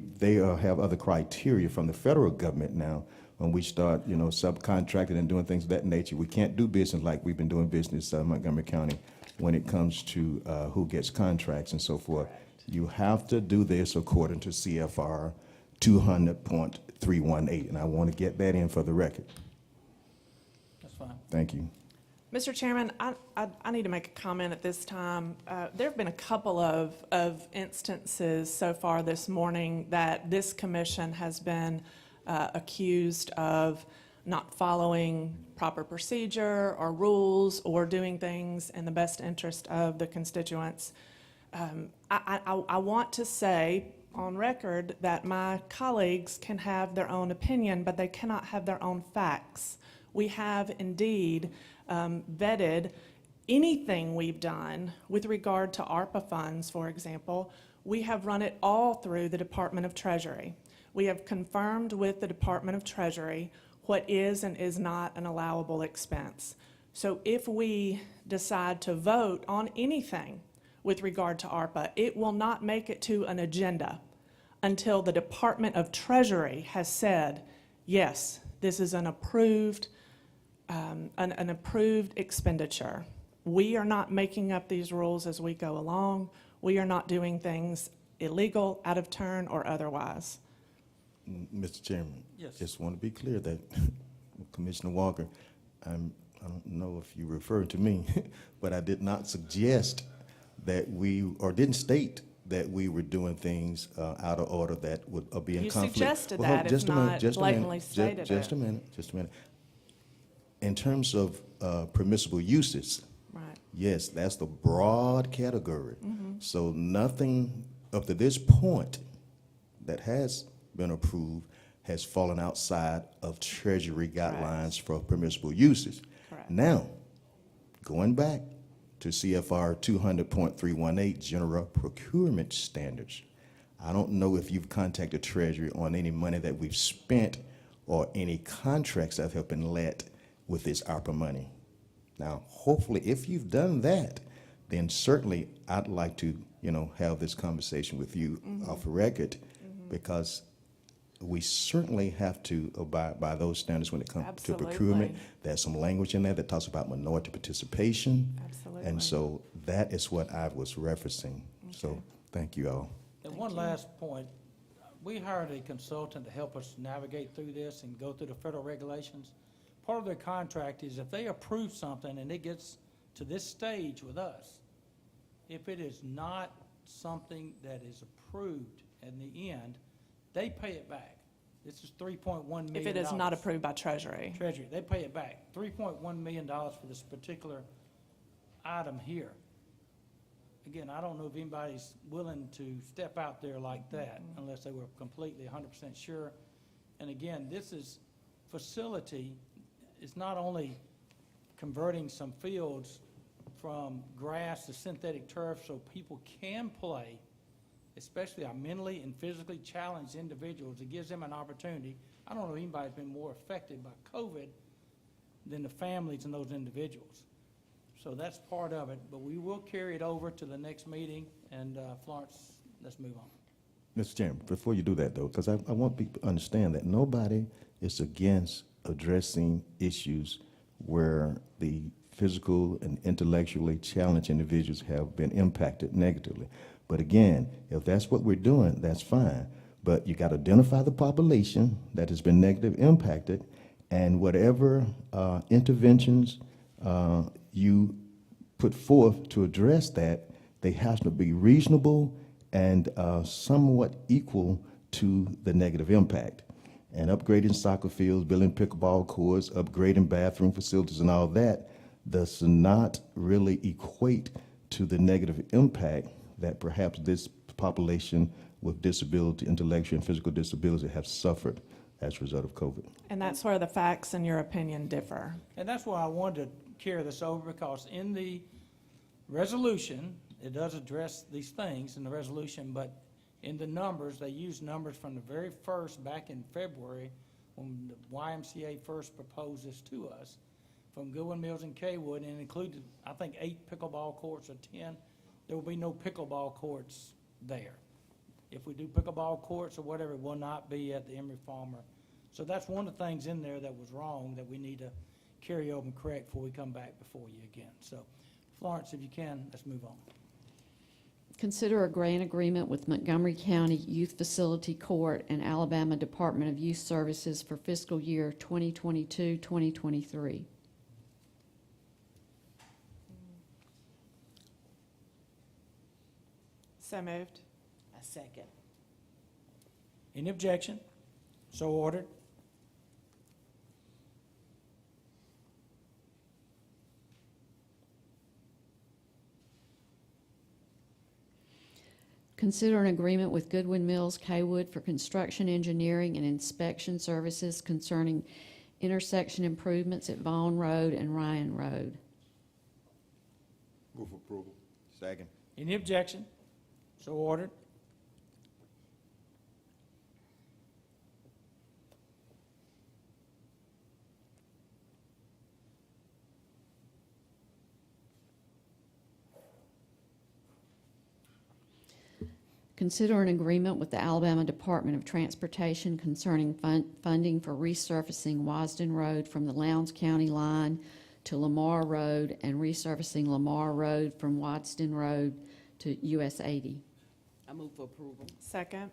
have other criteria from the federal government now. When we start, subcontracting and doing things of that nature, we can't do business like we've been doing business in Montgomery County when it comes to who gets contracts and so forth. You have to do this according to CFR 200.318, and I want to get that in for the record. That's fine. Thank you. Mr. Chairman, I need to make a comment at this time. There have been a couple of instances so far this morning that this commission has been accused of not following proper procedure or rules or doing things in the best interest of the constituents. I want to say on record that my colleagues can have their own opinion, but they cannot have their own facts. We have indeed vetted anything we've done with regard to ARPA funds, for example. We have run it all through the Department of Treasury. We have confirmed with the Department of Treasury what is and is not an allowable expense. So if we decide to vote on anything with regard to ARPA, it will not make it to an agenda until the Department of Treasury has said, yes, this is an approved expenditure. We are not making up these rules as we go along. We are not doing things illegal, out of turn, or otherwise. Mr. Chairman? Yes. Just want to be clear that Commissioner Walker, I don't know if you refer to me, but I did not suggest that didn't state that we were doing things out of order that would be in You conflict. suggested Well, hold- that, if just a minute, not just a minute, blatantly stated Just it. a minute. In terms of permissible uses, Right. yes, that's the broad category. Mm-hmm. So nothing up to this point that has been approved has fallen outside of Treasury guidelines for permissible uses. Correct. Now, going back to CFR 200.318, General Procurement Standards, I don't know if you've contacted Treasury on any money that we've spent or any contracts that have been let with this ARPA money. Now, hopefully, if you've done that, then certainly I'd like to, have this conversation with you off the record, because we certainly have to abide by those standards when it comes to procurement. Absolutely. There's some language in there that talks about minority participation. Absolutely. And so that is what I was referencing. So thank you all. And one last point, we hired a consultant to help us navigate through this and go through the federal regulations. Part of their contract is if they approve something and it gets to this stage with us, if it is not something that is approved in the end, they pay it back. This is $3.1 million. If it is not approved by Treasury. Treasury, they pay it back. $3.1 million for this particular item here. Again, I don't know if anybody's willing to step out there like that unless they were completely 100% sure. And again, this is facility, it's not only converting some fields from grass to synthetic turf so people can play, especially our mentally and physically challenged individuals. It gives them an opportunity. I don't know if anybody's been more affected by COVID than the families and those individuals. So that's part of it, but we will carry it over to the next meeting, and Florence, let's move on. Mr. Chairman, before you do that, though, because I want people to understand that nobody is against addressing issues where the physical and intellectually challenged individuals have been impacted negatively. But again, if that's what we're doing, that's fine. But you got to identify the population that has been negatively impacted, and whatever interventions you put forth to address that, they have to be reasonable and somewhat equal to the negative impact. And upgrading soccer fields, building pickleball courts, upgrading bathroom facilities and all that does not really equate to the negative impact that perhaps this population with disability, intellectual and physical disability have suffered as a result of COVID. And that's where the facts, in your opinion, differ. And that's why I wanted to carry this over, because in the resolution, it does address these things in the resolution, but in the numbers, they use numbers from the very first, back in February, when the YMCA first proposed this to us, from Goodwin Mills and Kaywood, and it included, I think, 8 pickleball courts or 10. There will be no pickleball courts there. If we do pickleball courts or whatever, it will not be at the Emory Farmer. So that's one of the things in there that was wrong that we need to carry over and correct before we come back before you again. So, Florence, if you can, let's move on. Consider a grant agreement with Montgomery County Youth Facility Court and Alabama Department of Youth Services for fiscal year 2022-2023. So moved. A second. Any objection? So ordered. Consider an agreement with Goodwin Mills Kaywood for construction, engineering, and inspection services concerning intersection improvements at Vaughn Road and Ryan Road. Move approval. Second. Any objection? So ordered. Consider an agreement with the Alabama Department of Transportation concerning funding for resurfacing Wasden Road from the Lowndes County line to Lamar Road and resurfacing Lamar Road from Wadston Road to US 80. I move for approval. Second.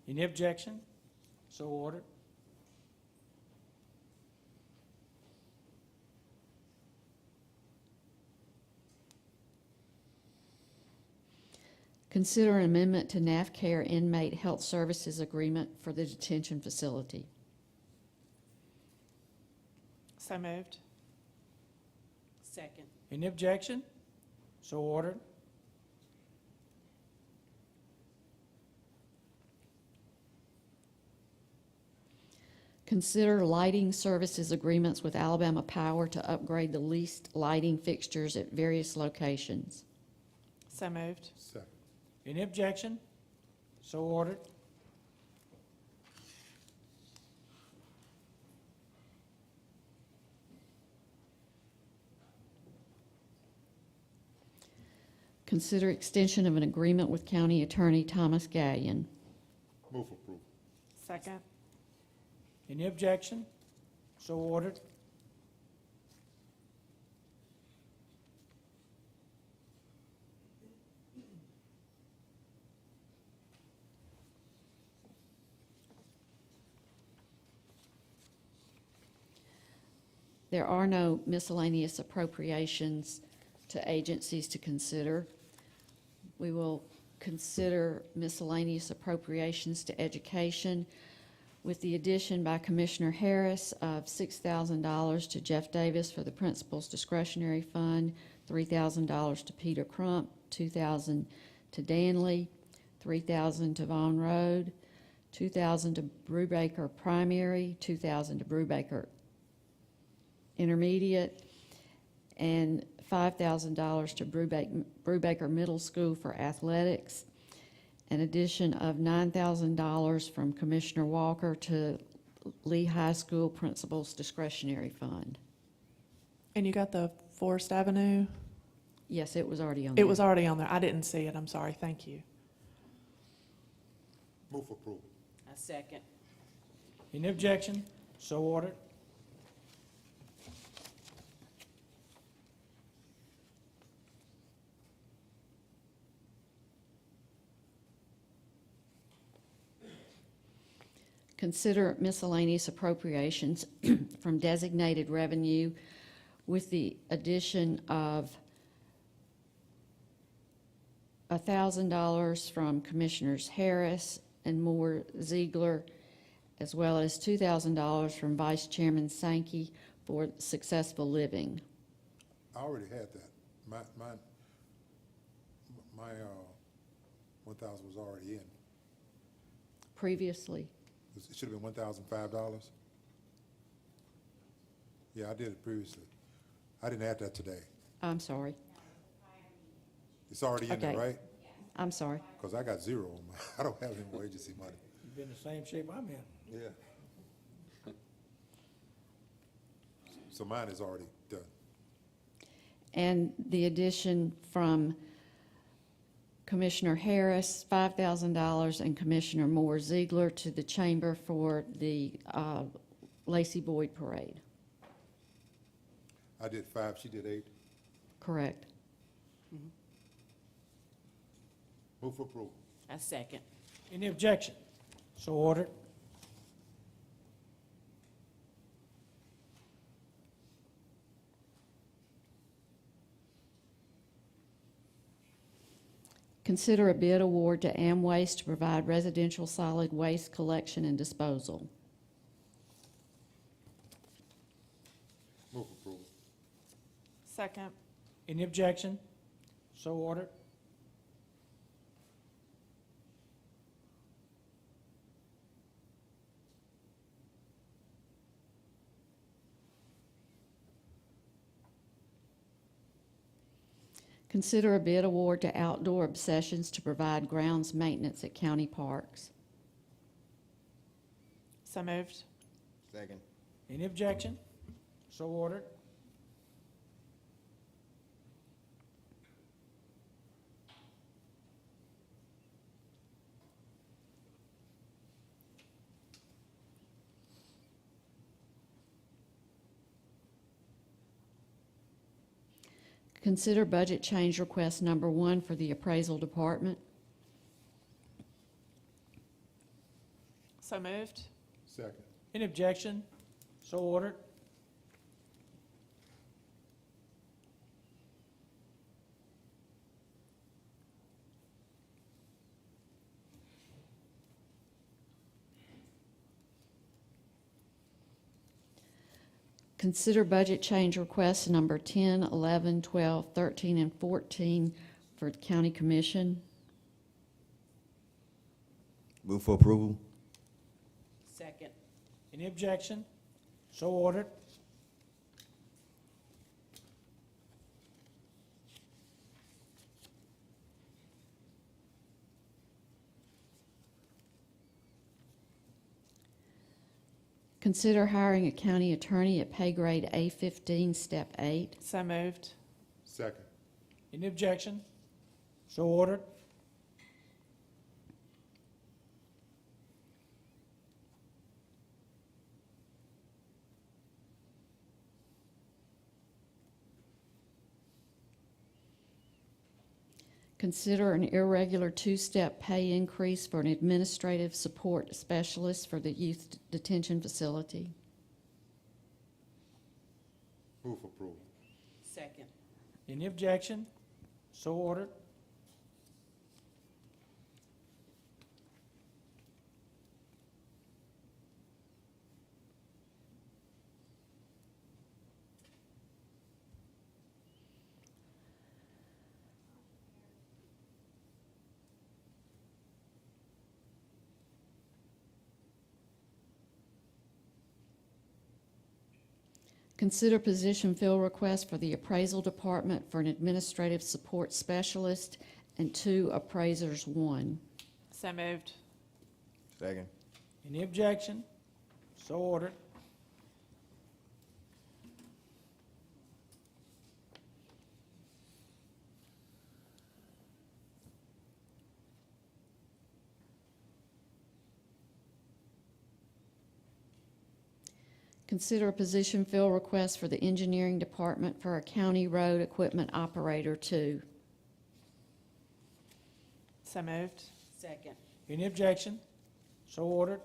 Any objection? So ordered. Consider an amendment to NAFCARE Inmate Health Services Agreement for the detention facility. So moved. Second. Any objection? So ordered. Consider lighting services agreements with Alabama Power to upgrade the leased lighting fixtures at various locations. So moved. Second. Any objection? So ordered. Consider extension of an agreement with County Attorney Thomas Gallion. Move for approval. Second. Any objection? So ordered. There are no miscellaneous appropriations to agencies to consider. We will consider miscellaneous appropriations to education with the addition by Commissioner Harris of $6,000 to Jeff Davis for the Principal's Discretionary Fund, $3,000 to Peter Crump, $2,000 to Danley, $3,000 to Vaughn Road, $2,000 to Brubaker Primary, $2,000 to Brubaker Intermediate, and $5,000 to Brubaker Middle School for athletics, an addition of $9,000 from Commissioner Walker to Lee High School Principal's Discretionary Fund. And you got the Forest Avenue? Yes, it was already on there. It was already on there. I didn't see it. I'm sorry. Thank you. Move for approval. I second. Any objection? So ordered. Consider miscellaneous appropriations from designated revenue with the addition of $1,000 from Commissioners Harris and Moore-Zeigler, as well as $2,000 from Vice Chairman Sankey for successful living. I already had that. My 1,000 was already in. Previously, It should have been $1,005. Yeah, I did it previously. I didn't add that today. I'm sorry. It's already in there, Okay. right? I'm sorry. Because I got zero on my, I don't have any more agency money. You've been in the same shape I'm in. Yeah. So mine is already done. And the addition from Commissioner Harris, $5,000, and Commissioner Moore-Zeigler to the chamber for the Lacey Boyd Parade. I did 5, she did 8. Correct. Move for approval. I second. Any objection? So ordered. Consider a bid award to Amwaste to provide residential solid waste collection and disposal. Move for approval. Second. Any objection? So ordered. Consider a bid award to Outdoor Obsessions to provide grounds maintenance at county parks. So moved. Second. Any objection? So ordered. Consider budget change request number 1 for the appraisal department. So moved. Second. Any objection? So ordered. Consider budget change requests number 10, 11, 12, 13, and 14 for the county commission. Move for approval. Second. Any objection? So ordered. Consider hiring a county attorney at pay grade A15, step 8. So moved. Second. Any objection? So ordered. Consider an irregular 2-step pay increase for an administrative support specialist for the youth detention facility. Move approval. Second. Any objection? So ordered. Consider position fill request for the appraisal department for an administrative support specialist and 2 appraisers 1. So moved. Second. Any objection? So ordered. Consider a position fill request for the engineering department for a county road equipment operator 2. So moved. Second. Any objection? So ordered.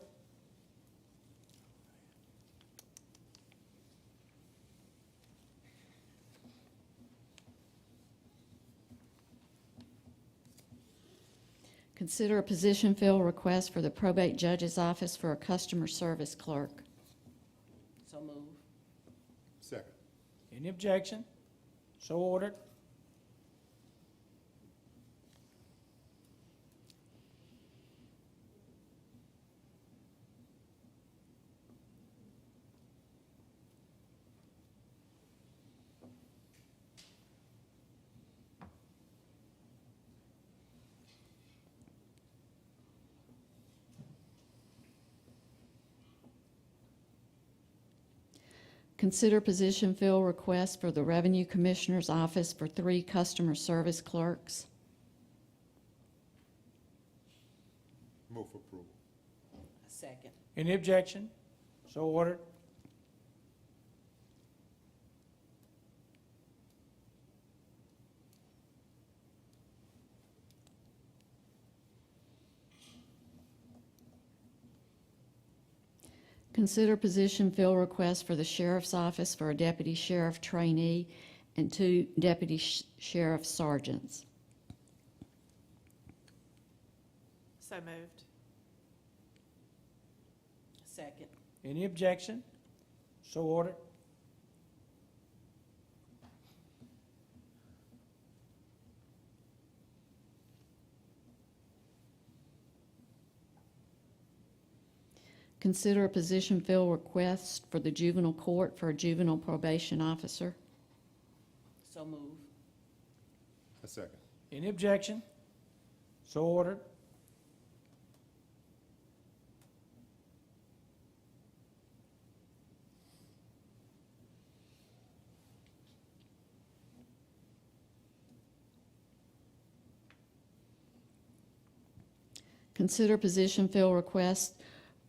Consider a position fill request for the probate judge's office for a customer service clerk. So move. Second. Any objection? So ordered. Consider position fill request for the Revenue Commissioner's Office for 3 customer service clerks. Move approval. Second. Any objection? So ordered. Consider position fill request for the Sheriff's Office for a Deputy Sheriff trainee and 2 Deputy Sheriff sergeants. So moved. Second. Any objection? So ordered. Consider a position fill request for the juvenile court for a juvenile probation officer. So move. A second. Any objection? So ordered. Consider position fill request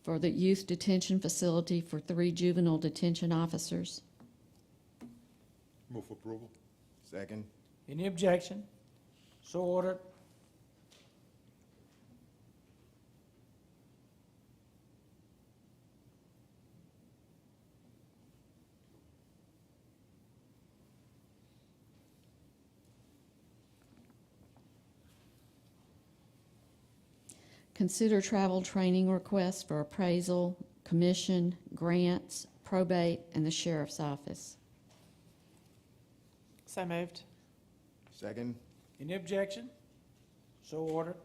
for the youth detention facility for 3 juvenile detention officers. Move approval. Second. Any objection? So ordered. Consider travel training requests for appraisal, commission, grants, probate, and the sheriff's office. So moved. Second. Any objection? So ordered.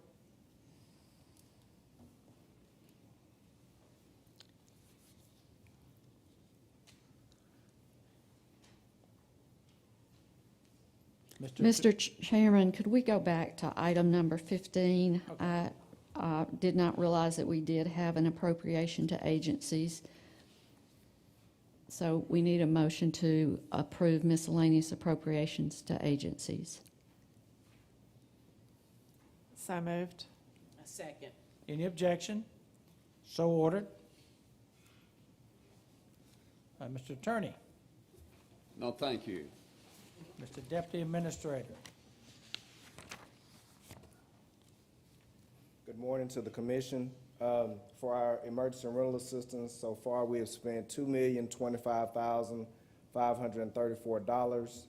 Mr. Chairman, could we go back to item number 15? I did not realize that we did have an appropriation to agencies. So we need a motion to approve miscellaneous appropriations to agencies. So moved. A second. Any objection? So ordered. Mr. Attorney, No, thank you. Mr. Deputy Administrator. Good morning to the commission. For our emergency rental assistance, so far we have spent $2,025,534,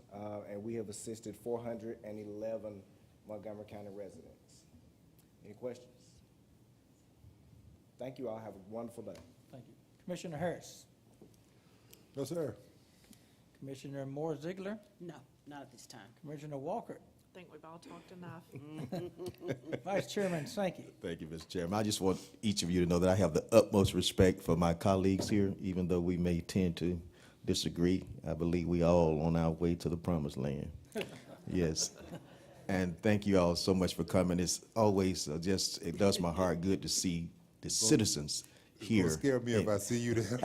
and we have assisted 411 Montgomery County residents. Any questions? Thank you all. Have a wonderful day. Thank you. Commissioner Harris. No, sir. Commissioner Moore-Zeigler. No, not at this time. Commissioner Walker. I think we've all talked enough. Vice Chairman Sankey. Thank you, Mr. Chairman. I just want each of you to know that I have the utmost respect for my colleagues here, even though we may tend to disagree. I believe we all on our way to the promised land. Yes. And thank you all so much for coming. It's always it does my heart good to see the citizens here. It's gonna scare me if I see you there.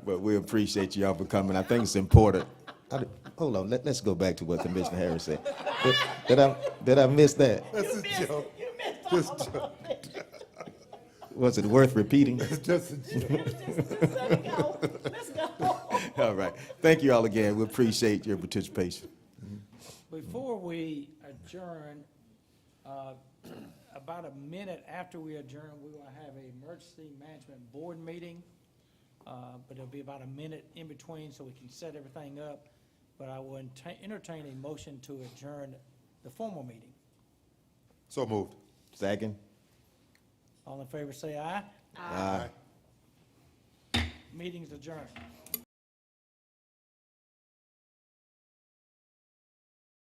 But we appreciate y'all for coming. I think it's important. Hold on, let's go back to what Commissioner Harris said. Did I miss that? That's a joke. Just a joke. Was it worth repeating? It's just a joke. Let's go. Let's go. All right. Thank you all again. We appreciate your participation. Before we adjourn, about a minute after we adjourn, we will have an emergency management board meeting. But it'll be about a minute in between so we can set everything up. But I will entertain a motion to adjourn the formal meeting. So moved. Second. All in favor say aye. Aye. Meeting's adjourned.